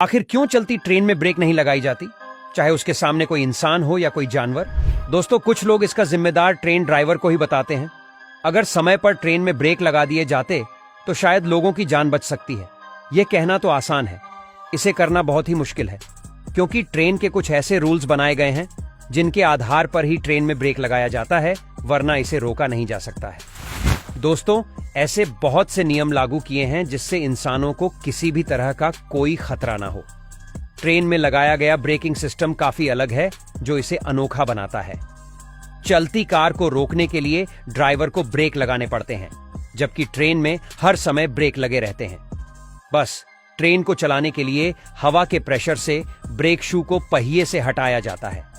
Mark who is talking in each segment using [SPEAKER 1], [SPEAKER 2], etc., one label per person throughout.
[SPEAKER 1] आखिर क्यों चलती ट्रेन में ब्रेक नहीं लगाई जाती, चाहे उसके सामने कोई इंसान हो या कोई जानवर? दोस्तों, कुछ लोग इसका जिम्मेदार ट्रेन ड्राइवर को ही बताते हैं। अगर समय पर ट्रेन में ब्रेक लगा दिए जाते तो शायद लोगों की जान बच सकती है। यह कहना तो आसान है, इसे करना बहुत ही मुश्किल है, क्योंकि ट्रेन के कुछ ऐसे रूल्स बनाए गए हैं जिनके आधार पर ही ट्रेन में ब्रेक लगाया जाता है, वरना इसे रोका नहीं जा सकता है। दोस्तों, ऐसे बहुत से नियम लागू किए हैं जिससे इंसानों को किसी भी तरह का कोई खतरा ना हो। ट्रेन में लगाया गया ब्रेकिंग सिस्टम काफी अलग है, जो इसे अनोखा बनाता है। चलती कार को रोकने के लिए ड्राइवर को ब्रेक लगाने पड़ते हैं, जबकि ट्रेन में हर समय ब्रेक लगे रहते हैं। बस ट्रेन को चलाने के लिए हवा के प्रेशर से ब्रेक शू को पहिए से हटाया जाता है।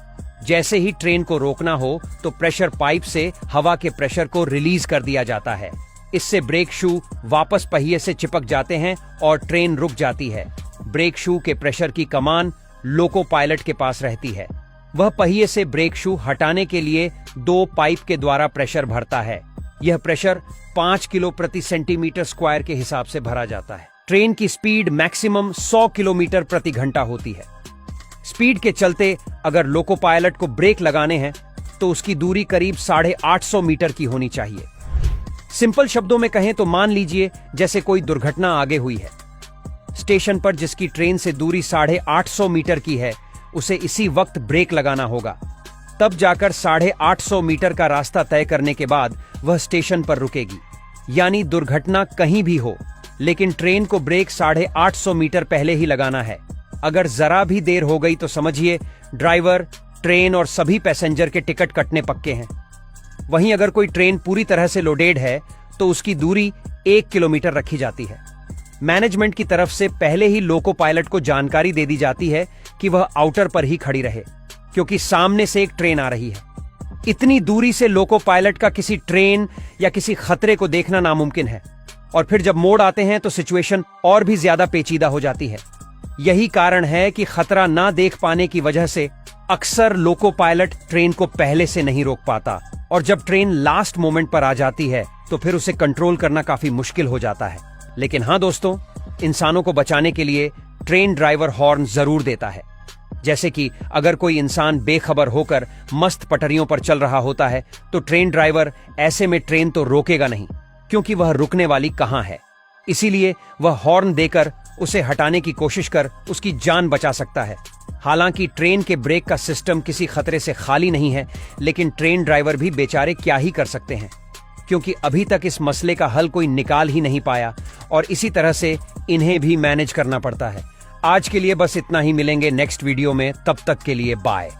[SPEAKER 1] जैसे ही ट्रेन को रोकना हो तो प्रेशर पाइप से हवा के प्रेशर को रिलीज कर दिया जाता है। इससे ब्रेक शू वापस पहिए से चिपक जाते हैं और ट्रेन रुक जाती है। ब्रेक शू के प्रेशर की कमान लोको पायलट के पास रहती है। वह पहिए से ब्रेक शू हटाने के लिए 2 पाइप के द्वारा प्रेशर भरता है। यह प्रेशर 5 किलो प्रति सेंटीमीटर स्क्वायर के हिसाब से भरा जाता है। ट्रेन की स्पीड मैक्सिमम 100 किलोमीटर प्रति घंटा होती है। स्पीड के चलते अगर लोको पायलट को ब्रेक लगाने हैं तो उसकी दूरी करीब 850 मीटर की होनी चाहिए। सिंपल शब्दों में कहें तो मान लीजिए जैसे कोई दुर्घटना आगे हुई है। स्टेशन पर जिसकी ट्रेन से दूरी 850 मीटर की है, उसे इसी वक्त ब्रेक लगाना होगा। तब जाकर 850 मीटर का रास्ता तय करने के बाद वह स्टेशन पर रुकेगी। यानी दुर्घटना कहीं भी हो, लेकिन ट्रेन को ब्रेक 850 मीटर पहले ही लगाना है। अगर जरा भी देर हो गई तो समझिए ड्राइवर, ट्रेन और सभी पैसेंजर के टिकट कटने पक्के हैं। वहीं अगर कोई ट्रेन पूरी तरह से लोडेड है तो उसकी दूरी 1 किलोमीटर रखी जाती है। मैनेजमेंट की तरफ से पहले ही लोको पायलट को जानकारी दे दी जाती है कि वह आउटर पर ही खड़ी रहे, क्योंकि सामने से एक ट्रेन आ रही है। इतनी दूरी से लोको पायलट का किसी ट्रेन या किसी खतरे को देखना नामुमकिन है, और फिर जब मोड़ आते हैं तो सिचुएशन और भी ज्यादा पेचीदा हो जाती है। यही कारण है कि खतरा ना देख पाने की वजह से अक्सर लोको पायलट ट्रेन को पहले से नहीं रोक पाता, और जब ट्रेन लास्ट मोमेंट पर आ जाती है तो फिर उसे कंट्रोल करना काफी मुश्किल हो जाता है। लेकिन हाँ दोस्तों, इंसानों को बचाने के लिए ट्रेन ड्राइवर हॉर्न जरूर देता है। जैसे कि अगर कोई इंसान बेखबर होकर मस्त पटरियों पर चल रहा होता है तो ट्रेन ड्राइवर ऐसे में ट्रेन तो रोकेगा नहीं, क्योंकि वह रुकने वाली कहां है। इसीलिए वह हॉर्न देकर उसे हटाने की कोशिश कर उसकी जान बचा सकता है। हालांकि ट्रेन के ब्रेक का सिस्टम किसी खतरे से खाली नहीं है, लेकिन ट्रेन ड्राइवर भी बेचारे क्या ही कर सकते हैं, क्योंकि अभी तक इस मसले का हल कोई निकाल ही नहीं पाया, और इसी तरह से इन्हें भी मैनेज करना पड़ता है। आज के लिए बस इतना ही, मिलेंगे नेक्स्ट वीडियो में, तब तक के लिए बाय।